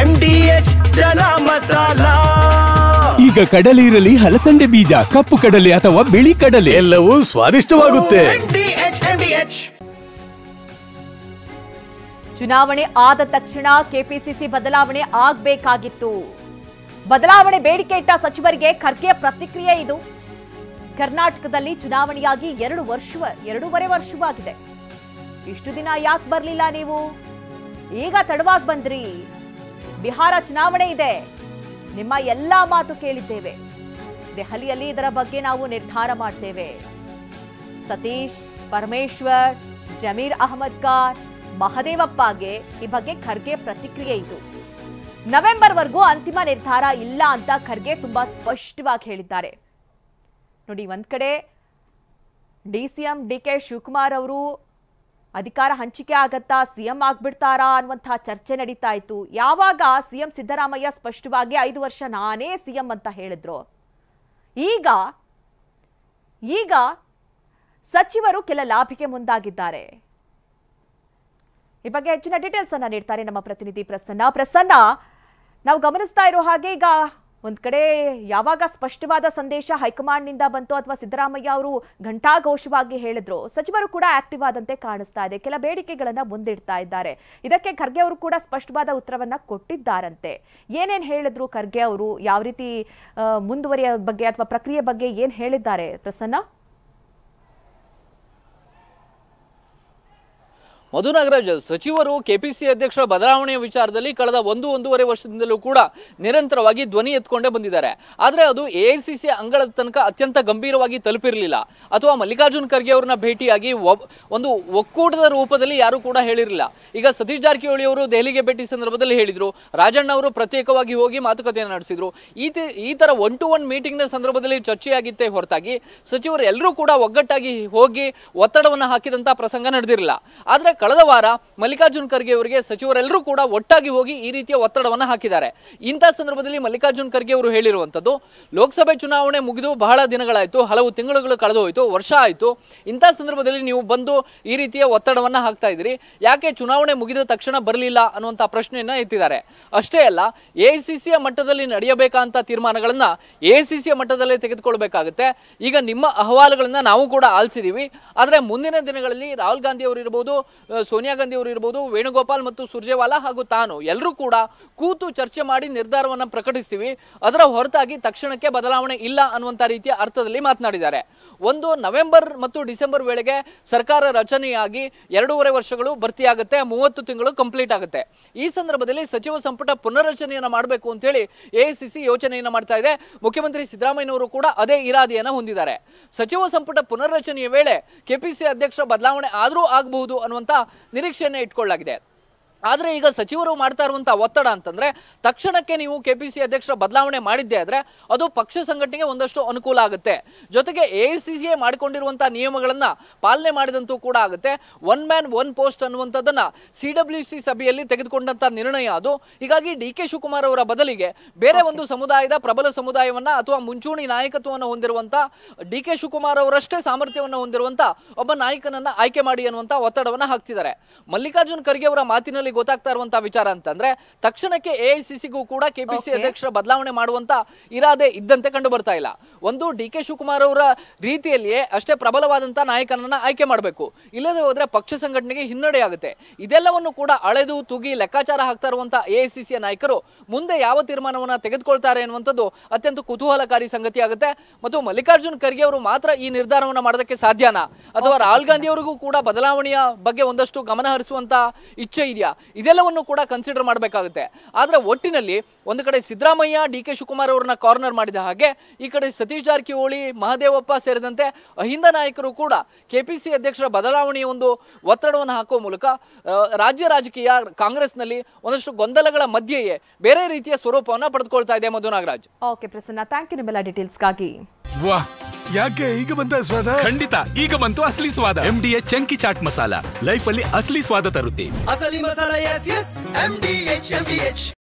MDH ಚನ masala. ಈಗ ಕಡಲೆ ಇರಲಿ, ಹಲಸಂದೆ ಬೀಜ, ಕಪ್ಪು ಕಡಲೆ ಅಥವಾ ಬಿಳಿ ಕಡಲೆ, ಎಲ್ಲವೂ ಸ್ವಾದಿಷ್ಟವಾಗುತ್ತೆ. MDH. ಚುನಾವಣೆ ಆದ ತಕ್ಷಣ ಕೆಪಿಸಿಸಿ ಬದಲಾವಣೆ ಆಗಬೇಕಾಗಿತ್ತು. ಬದಲಾವಣೆ ಬೇಡಿಕೆ ಇಟ್ಟ ಸಚಿವರಿಗೆ ಖರ್ಗೆಯ ಪ್ರತಿಕ್ರಿಯೆ ಇದು. ಕರ್ನಾಟಕದಲ್ಲಿ ಚುನಾವಣೆಯಾಗಿ 2.5 ವರ್ಷವಾಗಿದೆ. ಇಷ್ಟು ದಿನ ಯಾಕೆ ಬರಲಿಲ್ಲ ನೀವು? ಈಗ ತಡವಾಗಿ ಬಂದ್ರಿ. ಬಿಹಾರ ಚುನಾವಣೆ ಇದೆ. ನಿಮ್ಮ ಎಲ್ಲಾ ಮಾತು ಕೇಳಿದ್ದೇವೆ. ದೆಹಲಿಯಲ್ಲಿ ಇದರ ಬಗ್ಗೆ ನಾವು ನಿರ್ಧಾರ ಮಾಡ್ತೇವೆ. ಸತೀಶ್, ಪರಮೇಶ್ವರ್, ಜಮೀರ್ ಅಹಮದ್ ಖಾನ್, ಮಹದೇವಪ್ಪಗೆ ಈ ಬಗ್ಗೆ ಖರ್ಗೆ ಪ್ರತಿಕ್ರಿಯೆ ಇದು. ನವೆಂಬರ್ವರೆಗೂ ಅಂತಿಮ ನಿರ್ಧಾರ ಇಲ್ಲ ಅಂತ ಖರ್ಗೆ ತುಂಬಾ ಸ್ಪಷ್ಟವಾಗಿ ಹೇಳಿದ್ದಾರೆ. ನೋಡಿ, ಒಂದ್ ಕಡೆ ಡಿಸಿಎಂ DK ಶಿವಕುಮಾರ್ ಅವರು ಅಧಿಕಾರ ಹಂಚಿಕೆ ಆಗತ್ತಾ, ಸಿಎಂ ಆಗ್ಬಿಡ್ತಾರಾ ಅನ್ನುವಂತಹ ಚರ್ಚೆ ನಡೀತಾ ಇತ್ತು. ಯಾವಾಗ ಸಿಎಂ ಸಿದ್ದರಾಮಯ್ಯ ಸ್ಪಷ್ಟವಾಗಿ 5 ವರ್ಷ ನಾನೇ ಸಿಎಂ ಅಂತ ಹೇಳಿದ್ರು, ಈಗ ಸಚಿವರು ಕೆಲ ಲಾಭಿಗೆ ಮುಂದಾಗಿದ್ದಾರೆ. ಈ ಬಗ್ಗೆ ಹೆಚ್ಚಿನ ಡೀಟೇಲ್ಸ್ ಅನ್ನ ನೀಡ್ತಾರೆ ನಮ್ಮ ಪ್ರತಿನಿಧಿ ಪ್ರಸನ್ನ. ನಾವು ಗಮನಿಸ್ತಾ ಇರೋ ಹಾಗೆ ಈಗ ಒಂದ್ ಕಡೆ ಯಾವಾಗ ಸ್ಪಷ್ಟವಾದ ಸಂದೇಶ ಹೈಕಮಾಂಡ್ ನಿಂದ ಬಂತು ಅಥವಾ ಸಿದ್ದರಾಮಯ್ಯ ಅವರು ಘಂಟಾಘೋಷವಾಗಿ ಹೇಳಿದ್ರು, ಸಚಿವರು ಕೂಡ ಆಕ್ಟಿವ್ ಆದಂತೆ ಕಾಣಿಸ್ತಾ ಇದೆ. ಕೆಲ ಬೇಡಿಕೆಗಳನ್ನ ಮುಂದಿಡ್ತಾ ಇದ್ದಾರೆ. ಇದಕ್ಕೆ ಖರ್ಗೆ ಅವರು ಕೂಡ ಸ್ಪಷ್ಟವಾದ ಉತ್ತರವನ್ನ ಕೊಟ್ಟಿದ್ದಾರಂತೆ. ಏನೇನ್ ಹೇಳಿದ್ರು ಖರ್ಗೆ ಅವರು? ಯಾವ ರೀತಿ ಮುಂದುವರಿಯ ಬಗ್ಗೆ ಅಥವಾ ಪ್ರಕ್ರಿಯೆ ಬಗ್ಗೆ ಏನ್ ಹೇಳಿದ್ದಾರೆ ಪ್ರಸನ್ನ? ಮಧು ನಾಗರಾಜ್, ಸಚಿವರು ಕೆಪಿಸಿ ಅಧ್ಯಕ್ಷರ ಬದಲಾವಣೆಯ ವಿಚಾರದಲ್ಲಿ ಕಳೆದ 1.5 ವರ್ಷದಿಂದಲೂ ಕೂಡ ನಿರಂತರವಾಗಿ ಧ್ವನಿ ಎತ್ಕೊಂಡೇ ಬಂದಿದ್ದಾರೆ. ಆದರೆ ಅದು ಎಐಸಿಸಿ ಅಂಗಳದ ತನಕ ಅತ್ಯಂತ ಗಂಭೀರವಾಗಿ ತಲುಪಿರಲಿಲ್ಲ, ಅಥವಾ ಮಲ್ಲಿಕಾರ್ಜುನ್ ಖರ್ಗೆ ಅವರನ್ನ ಭೇಟಿಯಾಗಿ ಒಂದು ಒಕ್ಕೂಟದ ರೂಪದಲ್ಲಿ ಯಾರು ಕೂಡ ಹೇಳಿರಲಿಲ್ಲ. ಈಗ ಸತೀಶ್ ಜಾರಕಿಹೊಳಿ ಅವರು ದೆಹಲಿಗೆ ಭೇಟಿ ಸಂದರ್ಭದಲ್ಲಿ ಹೇಳಿದ್ರು, ರಾಜಣ್ಣ ಅವರು ಪ್ರತ್ಯೇಕವಾಗಿ ಹೋಗಿ ಮಾತುಕತೆಯನ್ನು ನಡೆಸಿದ್ರು. ಈ ತರ 1-to-1 ಮೀಟಿಂಗ್ನ ಸಂದರ್ಭದಲ್ಲಿ ಚರ್ಚೆಯಾಗಿತ್ತೇ ಹೊರತಾಗಿ ಸಚಿವರು ಎಲ್ಲರೂ ಕೂಡ ಒಗ್ಗಟ್ಟಾಗಿ ಹೋಗಿ ಒತ್ತಡವನ್ನು ಹಾಕಿದಂತ ಪ್ರಸಂಗ ನಡೆದಿರಲಿಲ್ಲ. ಆದರೆ ಕಳೆದ ವಾರ ಮಲ್ಲಿಕಾರ್ಜುನ್ ಖರ್ಗೆ ಅವರಿಗೆ ಸಚಿವರೆಲ್ಲರೂ ಕೂಡ ಒಟ್ಟಾಗಿ ಹೋಗಿ ಈ ರೀತಿಯ ಒತ್ತಡವನ್ನು ಹಾಕಿದ್ದಾರೆ. ಇಂಥ ಸಂದರ್ಭದಲ್ಲಿ ಮಲ್ಲಿಕಾರ್ಜುನ್ ಖರ್ಗೆ ಅವರು ಹೇಳಿರುವಂಥದ್ದು, ಲೋಕಸಭೆ ಚುನಾವಣೆ ಮುಗಿದು ಬಹಳ ದಿನಗಳಾಯಿತು, ಹಲವು ತಿಂಗಳುಗಳು ಕಳೆದು ಹೋಯಿತು, ವರ್ಷ ಆಯಿತು. ಇಂಥ ಸಂದರ್ಭದಲ್ಲಿ ನೀವು ಬಂದು ಈ ರೀತಿಯ ಒತ್ತಡವನ್ನು ಹಾಕ್ತಾ ಇದ್ದೀರಿ, ಯಾಕೆ ಚುನಾವಣೆ ಮುಗಿದ ತಕ್ಷಣ ಬರಲಿಲ್ಲ ಅನ್ನುವಂಥ ಪ್ರಶ್ನೆಯನ್ನ ಎತ್ತಿದ್ದಾರೆ. ಅಷ್ಟೇ ಅಲ್ಲ, ಎಐಸಿಸಿಯ ಮಟ್ಟದಲ್ಲಿ ನಡೆಯಬೇಕಂತ ತೀರ್ಮಾನಗಳನ್ನ ಎಐಸಿಸಿಯ ಮಟ್ಟದಲ್ಲೇ ತೆಗೆದುಕೊಳ್ಬೇಕಾಗುತ್ತೆ. ಈಗ ನಿಮ್ಮ ಅಹವಾಲುಗಳನ್ನ ನಾವು ಕೂಡ ಆಲಿಸಿದೀವಿ. ಆದರೆ ಮುಂದಿನ ದಿನಗಳಲ್ಲಿ ರಾಹುಲ್ ಗಾಂಧಿ ಅವರು ಇರಬಹುದು, ಸೋನಿಯಾ ಗಾಂಧಿ ಅವರು ಇರಬಹುದು, ವೇಣುಗೋಪಾಲ್ ಮತ್ತು ಸುರ್ಜೇವಾಲಾ ಹಾಗೂ ತಾನು ಎಲ್ಲರೂ ಕೂಡ ಕೂತು ಚರ್ಚೆ ಮಾಡಿ ನಿರ್ಧಾರವನ್ನು ಪ್ರಕಟಿಸ್ತೀವಿ. ಅದರ ಹೊರತಾಗಿ ತಕ್ಷಣಕ್ಕೆ ಬದಲಾವಣೆ ಇಲ್ಲ ಅನ್ನುವಂಥ ರೀತಿಯ ಅರ್ಥದಲ್ಲಿ ಮಾತನಾಡಿದ್ದಾರೆ. ಒಂದು ನವೆಂಬರ್ ಮತ್ತು ಡಿಸೆಂಬರ್ ವೇಳೆಗೆ ಸರ್ಕಾರ ರಚನೆಯಾಗಿ 2.5 ವರ್ಷಗಳು ಭರ್ತಿಯಾಗುತ್ತೆ, 30 ತಿಂಗಳು ಕಂಪ್ಲೀಟ್ ಆಗುತ್ತೆ. ಈ ಸಂದರ್ಭದಲ್ಲಿ ಸಚಿವ ಸಂಪುಟ ಪುನರ್ರಚನೆಯನ್ನು ಮಾಡಬೇಕು ಅಂತ ಹೇಳಿ ಎಐಸಿಸಿ ಯೋಚನೆಯನ್ನು ಮಾಡ್ತಾ ಇದೆ. ಮುಖ್ಯಮಂತ್ರಿ ಸಿದ್ದರಾಮಯ್ಯನವರು ಕೂಡ ಅದೇ ಇರಾದೆಯನ್ನು ಹೊಂದಿದ್ದಾರೆ. ಸಚಿವ ಸಂಪುಟ ಪುನರ್ರಚನೆಯ ವೇಳೆ ಕೆಪಿಸಿ ಅಧ್ಯಕ್ಷರ ಬದಲಾವಣೆ ಆದರೂ ಆಗಬಹುದು ಅನ್ನುವಂಥ ನಿರೀಕ್ಷೆಯನ್ನು ಇಟ್ಕೊಳ್ಳಲಾಗಿದೆ. ಆದರೆ ಈಗ ಸಚಿವರು ಮಾಡ್ತಾ ಇರುವಂತಹ ಒತ್ತಡ ಅಂತಂದ್ರೆ, ತಕ್ಷಣಕ್ಕೆ ನೀವು ಕೆಪಿಸಿ ಅಧ್ಯಕ್ಷರ ಬದಲಾವಣೆ ಮಾಡಿದ್ದೇ ಆದ್ರೆ ಅದು ಪಕ್ಷ ಸಂಘಟನೆಗೆ ಒಂದಷ್ಟು ಅನುಕೂಲ ಆಗುತ್ತೆ. ಜೊತೆಗೆ ಎಐಸಿಸಿಎ ಮಾಡಿಕೊಂಡಿರುವಂತಹ ನಿಯಮಗಳನ್ನ ಪಾಲನೆ ಮಾಡಿದಂತೂ ಕೂಡ ಆಗುತ್ತೆ. 1 man 1 post ಅನ್ನುವಂಥದ್ದನ್ನ CWC ಸಭೆಯಲ್ಲಿ ತೆಗೆದುಕೊಂಡಂತ ನಿರ್ಣಯ ಅದು. ಹೀಗಾಗಿ DK ಶಿವಕುಮಾರ್ ಅವರ ಬದಲಿಗೆ ಬೇರೆ ಒಂದು ಸಮುದಾಯದ ಪ್ರಬಲ ಸಮುದಾಯವನ್ನ ಅಥವಾ ಮುಂಚೂಣಿ ನಾಯಕತ್ವವನ್ನು ಹೊಂದಿರುವಂತ DK ಶಿವಕುಮಾರ್ ಅವರಷ್ಟೇ ಸಾಮರ್ಥ್ಯವನ್ನು ಹೊಂದಿರುವಂತ ಒಬ್ಬ ನಾಯಕನನ್ನ ಆಯ್ಕೆ ಮಾಡಿ ಅನ್ನುವಂತ ಒತ್ತಡವನ್ನ ಹಾಕ್ತಿದ್ದಾರೆ. ಮಲ್ಲಿಕಾರ್ಜುನ್ ಖರ್ಗೆ ಅವರ ಮಾತಿನಲ್ಲಿ ಗೊತ್ತಾಗ್ತಾ ಇರುವಂತಹ ವಿಚಾರ ಅಂತಂದ್ರೆ, ತಕ್ಷಣಕ್ಕೆ ಎಐಸಿಸಿಗೂ ಕೂಡ ಕೆಪಿಸಿ ಅಧ್ಯಕ್ಷರ ಬದಲಾವಣೆ ಮಾಡುವಂತ ಇರಾದೆ ಇದ್ದಂತೆ ಕಂಡು ಬರ್ತಾ ಇಲ್ಲ. ಒಂದು DK ಶಿವಕುಮಾರ್ ಅವರ ರೀತಿಯಲ್ಲಿಯೇ ಅಷ್ಟೇ ಪ್ರಬಲವಾದಂತಹ ನಾಯಕನನ್ನ ಆಯ್ಕೆ ಮಾಡಬೇಕು, ಇಲ್ಲದೆ ಹೋದ್ರೆ ಪಕ್ಷ ಸಂಘಟನೆಗೆ ಹಿನ್ನಡೆ ಆಗುತ್ತೆ. ಇದೆಲ್ಲವನ್ನು ಕೂಡ ಅಳೆದು ತೂಗಿ ಲೆಕ್ಕಾಚಾರ ಹಾಕ್ತಾ ಇರುವಂತಹ ಎಐಸಿಸಿಯ ನಾಯಕರು ಮುಂದೆ ಯಾವ ತೀರ್ಮಾನವನ್ನ ತೆಗೆದುಕೊಳ್ತಾರೆ ಅನ್ನುವಂಥದ್ದು ಅತ್ಯಂತ ಕುತೂಹಲಕಾರಿ ಸಂಗತಿ ಆಗುತ್ತೆ. ಮತ್ತು ಮಲ್ಲಿಕಾರ್ಜುನ್ ಖರ್ಗೆ ಅವರು ಮಾತ್ರ ಈ ನಿರ್ಧಾರವನ್ನು ಮಾಡೋದಕ್ಕೆ ಸಾಧ್ಯನಾ, ಅಥವಾ ರಾಹುಲ್ ಗಾಂಧಿ ಅವರಿಗೂ ಕೂಡ ಬದಲಾವಣೆಯ ಬಗ್ಗೆ ಒಂದಷ್ಟು ಗಮನ ಹರಿಸುವಂತ ಇಚ್ಛೆ ಇದೆಯಾ, ಇದೆಲ್ಲವನ್ನು ಕೂಡ ಕನ್ಸಿಡರ್ ಮಾಡಬೇಕಾಗುತ್ತೆ. ಆದ್ರೆ ಒಟ್ಟಿನಲ್ಲಿ ಒಂದು ಕಡೆ ಸಿದ್ದರಾಮಯ್ಯ DK ಶಿವಕುಮಾರ್ ಅವರನ್ನ ಕಾರ್ನರ್ ಮಾಡಿದ ಹಾಗೆ, ಈ ಕಡೆ ಸತೀಶ್ ಜಾರಕಿಹೊಳಿ, ಮಹದೇವಪ್ಪ ಸೇರಿದಂತೆ ಅಹಿಂದ ನಾಯಕರು ಕೂಡ ಕೆಪಿಸಿ ಅಧ್ಯಕ್ಷರ ಬದಲಾವಣೆಯ ಒಂದು ಒತ್ತಡವನ್ನು ಹಾಕುವ ಮೂಲಕ ರಾಜ್ಯ ರಾಜಕೀಯ ಕಾಂಗ್ರೆಸ್ನಲ್ಲಿ ಒಂದಷ್ಟು ಗೊಂದಲಗಳ ಮಧ್ಯೆಯೇ ಬೇರೆ ರೀತಿಯ ಸ್ವರೂಪವನ್ನು ಪಡೆದುಕೊಳ್ತಾ ಇದೆ. Madhu Nagaraj. Okay Prasanna, thank you ನಿಮ್ಮೆಲ್ಲ ಡೀಟೇಲ್ಸ್ಗಾಗಿ. ವಾಹ್, ಯಾಕೆ ಈಗ ಬಂತ ಸ್ವಾದ? ಖಂಡಿತ ಈಗ ಬಂತು ಅಸಲಿ ಸ್ವಾದ. MDH chunky chaat masala life ಅಲ್ಲಿ ಅಸಲಿ ಸ್ವಾದ ತರುತ್ತೆ. ಅಸಲಿ ಮಸಾಲ, ಎಸ್ ಎಸ್ MDH.